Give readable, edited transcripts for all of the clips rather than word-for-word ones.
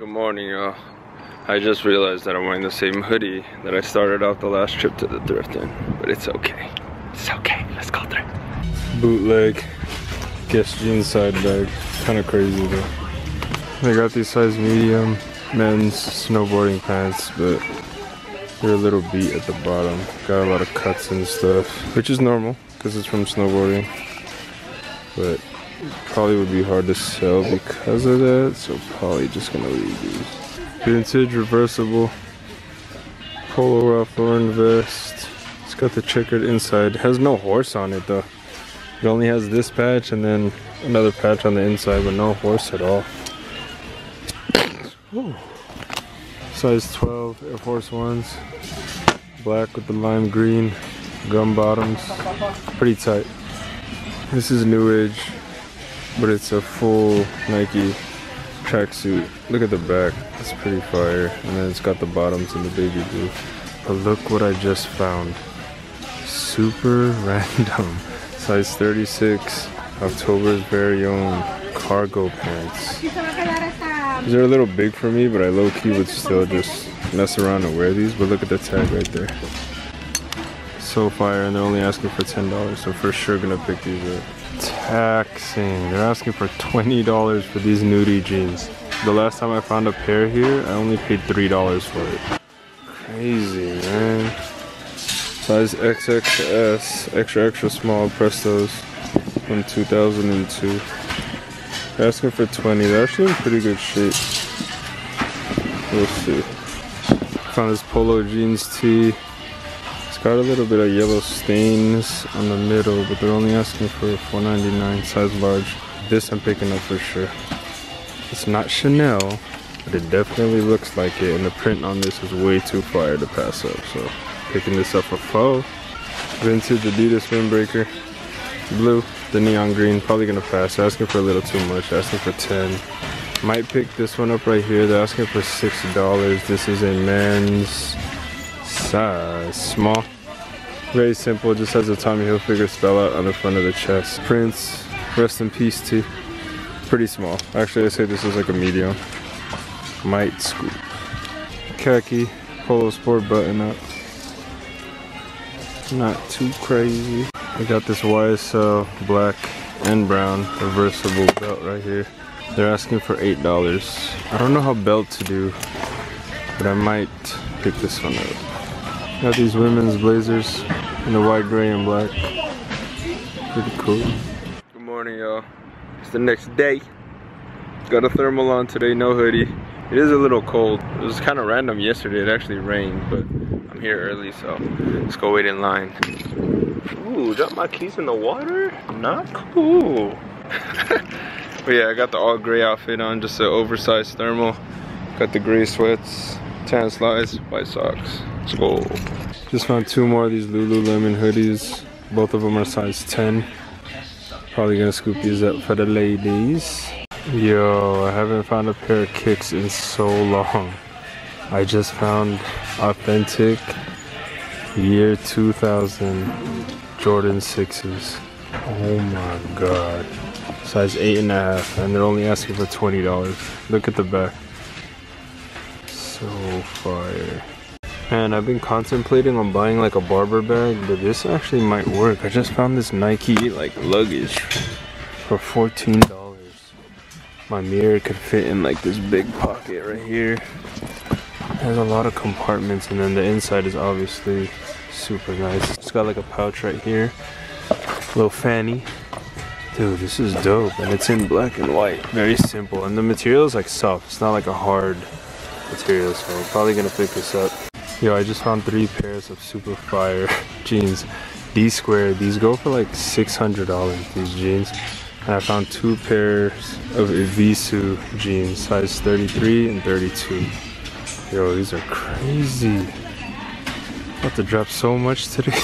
Good morning, y'all. I just realized that I'm wearing the same hoodie that I started out the last trip to the thrift in, but it's okay. It's okay. Let's go thrift. Bootleg Guess jeans side bag. Kind of crazy though. They got these size medium men's snowboarding pants, but they're a little beat at the bottom. Got a lot of cuts and stuff, which is normal because it's from snowboarding, but probably would be hard to sell because of that, so probably just gonna leave these. Vintage reversible Polo Ralph Lauren vest. It's got the checkered inside. It has no horse on it though. It only has this patch and then another patch on the inside, but no horse at all. Ooh. Size 12 Air Force Ones. Black with the lime green gum bottoms. Pretty tight. This is New Age, but it's a full Nike tracksuit. Look at the back, it's pretty fire. And then it's got the bottoms in the baby blue. But look what I just found. Super random. Size 36, October's very own cargo pants. These are a little big for me, but I low-key would still just mess around and wear these. But look at the tag right there. So fire, and they're only asking for $10, so for sure gonna pick these up. Taxing. They're asking for $20 for these nudie jeans. The last time I found a pair here, I only paid $3 for it. Crazy, man. Size XXS, extra small Prestos from 2002. They're asking for 20. They're actually in pretty good shape. We'll see. Found this polo jeans tee. Got a little bit of yellow stains on the middle, but they're only asking for $4.99, size large. This I'm picking up for sure. It's not Chanel, but it definitely looks like it, and the print on this is way too fire to pass up, so picking this up for faux. Vintage Adidas windbreaker, blue, the neon green, probably gonna pass. They're asking for a little too much, asking for 10. Might pick this one up right here. They're asking for $6. This is a men's size small. Very simple, just has a Tommy Hilfiger spell out on the front of the chest. Prince, rest in peace tee. Pretty small. Actually, I say this is like a medium. Might scoop. Khaki, polo sport button up. Not too crazy. I got this YSL black and brown reversible belt right here. They're asking for $8. I don't know how belt to do, but I might pick this one up. Got these women's blazers in the white, gray, and black. Pretty cool. Good morning, y'all. It's the next day. Got a thermal on today, no hoodie. It is a little cold. It was kind of random yesterday. It actually rained, but I'm here early, so let's go wait in line. Ooh, dropped my keys in the water? Not cool. But yeah, I got the all gray outfit on, just an oversized thermal. Got the gray sweats, tan slides, white socks. Let's go. Just found two more of these Lululemon hoodies. Both of them are size 10. Probably gonna scoop these up for the ladies. Yo, I haven't found a pair of kicks in so long. I just found authentic year 2000 Jordan 6s. Oh my god. Size 8.5, and they're only asking for $20. Look at the back. So fire. And I've been contemplating on buying like a barber bag, but this actually might work. I just found this Nike like luggage for $14. My mirror could fit in like this big pocket right here. It has a lot of compartments, and then the inside is obviously super nice. It's got like a pouch right here, little fanny. Dude, this is dope, and it's in black and white. Very simple, and the material is like soft. It's not like a hard material, so I'm probably gonna pick this up. Yo, I just found 3 pairs of super fire jeans. D-square, these go for like $600, these jeans. And I found 2 pairs of OVO jeans, size 33 and 32. Yo, these are crazy. About to drop so much today.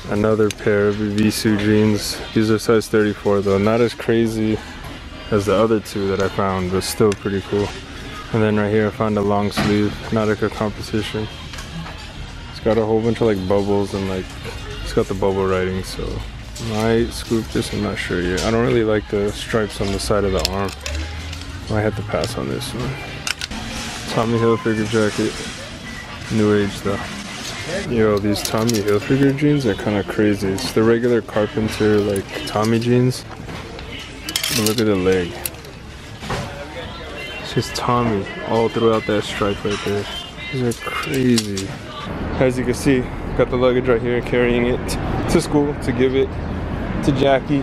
Another pair of OVO jeans. These are size 34 though, not as crazy as the other 2 that I found, but still pretty cool. And then right here I found a long sleeve Nautica competition. It's got a whole bunch of like bubbles, and like it's got the bubble writing, so might scoop this, I'm not sure yet. I don't really like the stripes on the side of the arm. Might have to pass on this one. Tommy Hilfiger jacket. New age though. Yo, these Tommy Hilfiger jeans are kind of crazy. It's the regular carpenter like Tommy jeans. But look at the leg. It's just Tommy all throughout that stripe right there. These are crazy. As you can see, got the luggage right here, carrying it to school to give it to Jackie,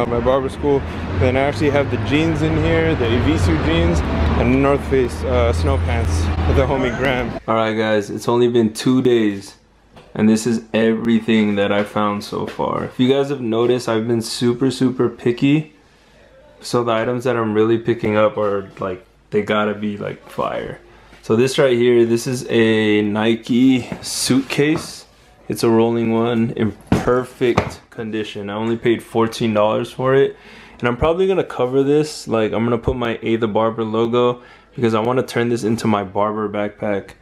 my barber school. Then I actually have the jeans in here, the Evisu jeans, and the North Face snow pants with the homie Graham. Alright guys, it's only been 2 days, and this is everything that I found so far. If you guys have noticed, I've been super picky. So the items that I'm really picking up are like, they gotta be like fire. So this right here, this is a Nike suitcase. It's a rolling one in perfect condition. I only paid $14 for it. And I'm probably gonna cover this, like I'm gonna put my A the Barber logo because I wanna turn this into my barber backpack.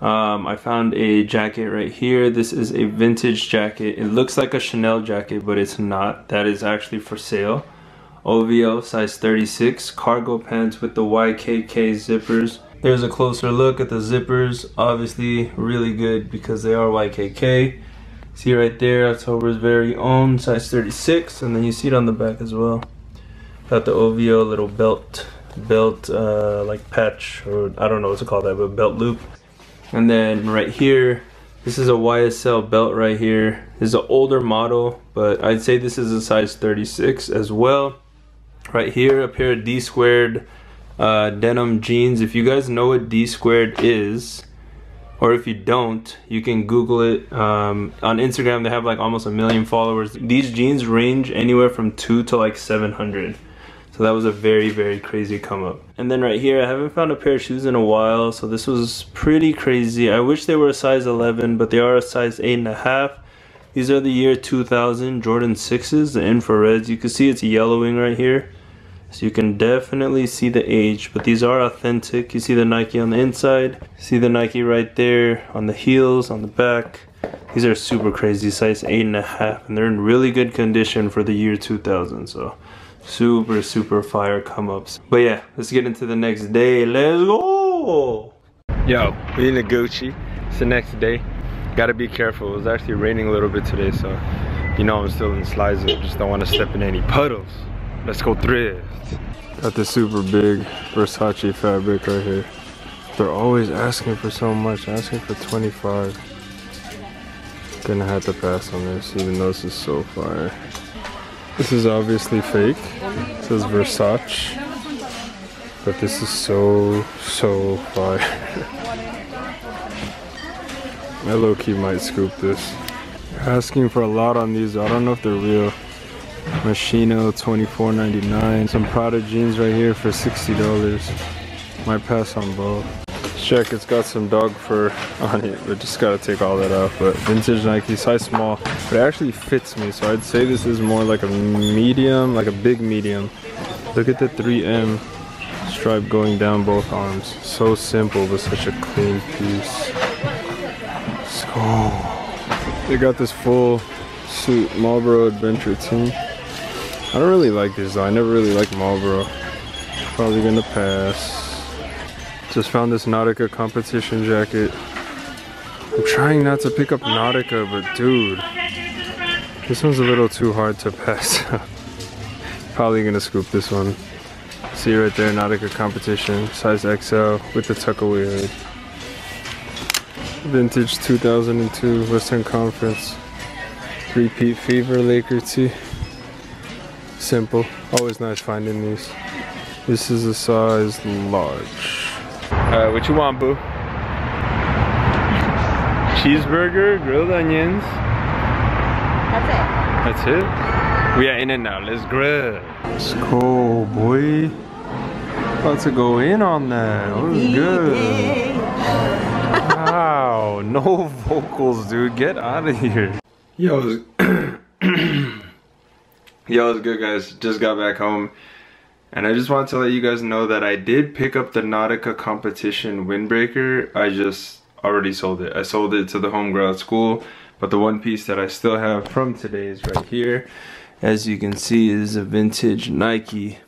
I found a jacket right here. This is a vintage jacket. It looks like a Chanel jacket, but it's not. That is actually for sale. OVO, size 36, cargo pants with the YKK zippers. There's a closer look at the zippers. Obviously really good because they are YKK. See right there, October's very own, size 36, and then you see it on the back as well. Got the OVO little belt like patch, or I don't know what to call that, but belt loop. And then right here, this is a YSL belt right here. This is an older model, but I'd say this is a size 36 as well. Right here, a pair of D squared denim jeans. If you guys know what D squared is, or if you don't, you can Google it. On Instagram, they have like almost 1 million followers. These jeans range anywhere from 2 to like 700. So that was a very crazy come up. And then right here, I haven't found a pair of shoes in a while, so this was pretty crazy. I wish they were a size 11, but they are a size 8.5. These are the year 2000 Jordan 6s, the infrareds. You can see it's yellowing right here. So you can definitely see the age, but these are authentic. You see the Nike on the inside. See the Nike right there on the heels, on the back. These are super crazy, size 8.5, and they're in really good condition for the year 2000. So super fire come ups. But yeah, let's get into the next day. Let's go. Yo, we in the Gucci. It's the next day. Gotta be careful. It was actually raining a little bit today, so you know I'm still in slides. I just don't want to step in any puddles. Let's go thrift. Got this super big Versace fabric right here. They're always asking for so much, asking for 25. Gonna have to pass on this, even though this is so fire. This is obviously fake. It says Versace. But this is so fire. I low-key might scoop this. They're asking for a lot on these. I don't know if they're real. Machino, $24.99. Some Prada jeans right here for $60. Might pass on both. Check, it's got some dog fur on it, but just gotta take all that off. But vintage Nike, size small, but it actually fits me. So I'd say this is more like a medium, like a big medium. Look at the 3M stripe going down both arms. So simple, but such a clean piece. Let's go. They got this full suit Marlboro Adventure team. I don't really like this though. I never really liked Marlboro. Probably gonna pass. Just found this Nautica competition jacket. I'm trying not to pick up Nautica, but dude, this one's a little too hard to pass. Probably gonna scoop this one. See right there, Nautica competition, size XL with the tuckaway hood. Vintage 2002 Western Conference. Repeat Fever Laker tee. Simple. Always nice finding these. This is a size large. What you want, boo? Cheeseburger, grilled onions. That's it. That's it? We are in and now. Let's grill. Let's go, boy. About to go in on that. What is good? Wow, no vocals, dude. Get out of here. Yo, it's good, guys. Just got back home. And I just wanted to let you guys know that I did pick up the Nautica competition windbreaker. I just already sold it. I sold it to the homegirl at school. But the one piece that I still have from today is right here. As you can see, it is a vintage Nike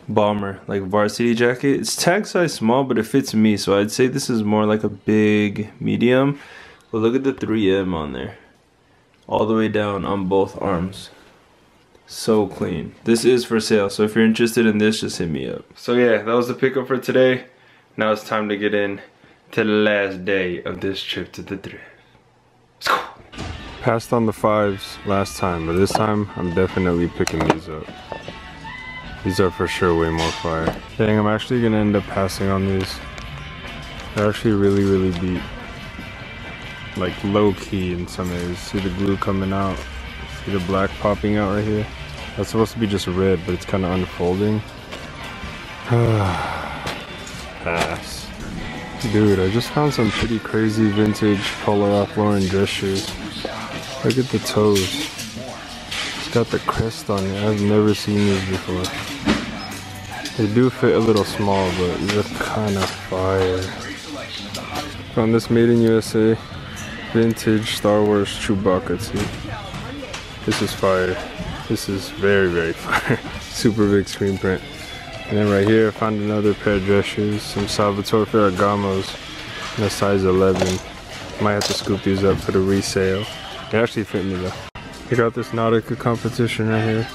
bomber, like varsity jacket. It's tag size small, but it fits me, so I'd say this is more like a big medium. But look at the 3M on there, all the way down on both arms. So clean. This is for sale, so if you're interested in this, just hit me up. So yeah, that was the pickup for today. Now it's time to get in to the last day of this trip to the thrift. Let's go. Passed on the 5s last time, but this time I'm definitely picking these up. These are for sure way more fire. Dang, I'm actually gonna end up passing on these. They're actually really beat. Like low key in some areas. See the glue coming out? See the black popping out right here? That's supposed to be just red, but it's kind of unfolding. Pass. Dude, I just found some pretty crazy vintage Polo Ralph Lauren dress shoes. Look at the toes. It's got the crest on it. I've never seen these before. They do fit a little small, but they're kind of fire. Found this made in USA vintage Star Wars Chewbacca tee. This is fire. This is very fire. Super big screen print. And then right here I found another pair of dress shoes. Some Salvatore Ferragamos in a size 11. Might have to scoop these up for the resale. They actually fit me though. Check out this Nautica competition right here.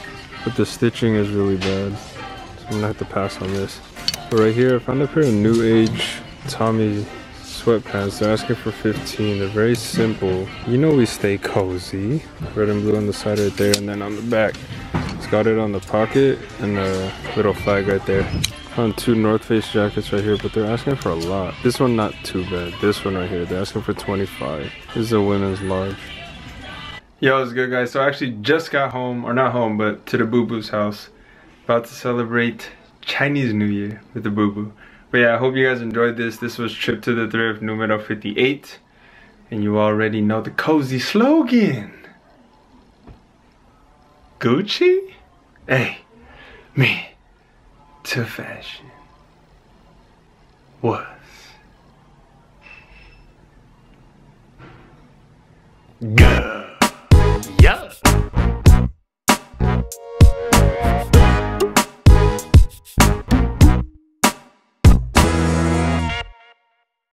But the stitching is really bad. So I'm gonna have to pass on this. But right here I found a pair of New Age Tommy sweatpants. They're asking for 15. They're very simple. You know we stay cozy. Red and blue on the side right there, and then on the back it's got it on the pocket and a little flag right there. Found 2 North Face jackets right here, but they're asking for a lot. This one not too bad. This one right here, they're asking for 25. This is a women's large. Yo, what's good guys? So I actually just got home, or not home, but to the Boo Boo's house. About to celebrate Chinese New Year with the Boo Boo. But yeah, I hope you guys enjoyed this. This was Trip to the Thrift numero 58. And you already know the cozy slogan. Gucci? Hey, me to fashion. Was. Go.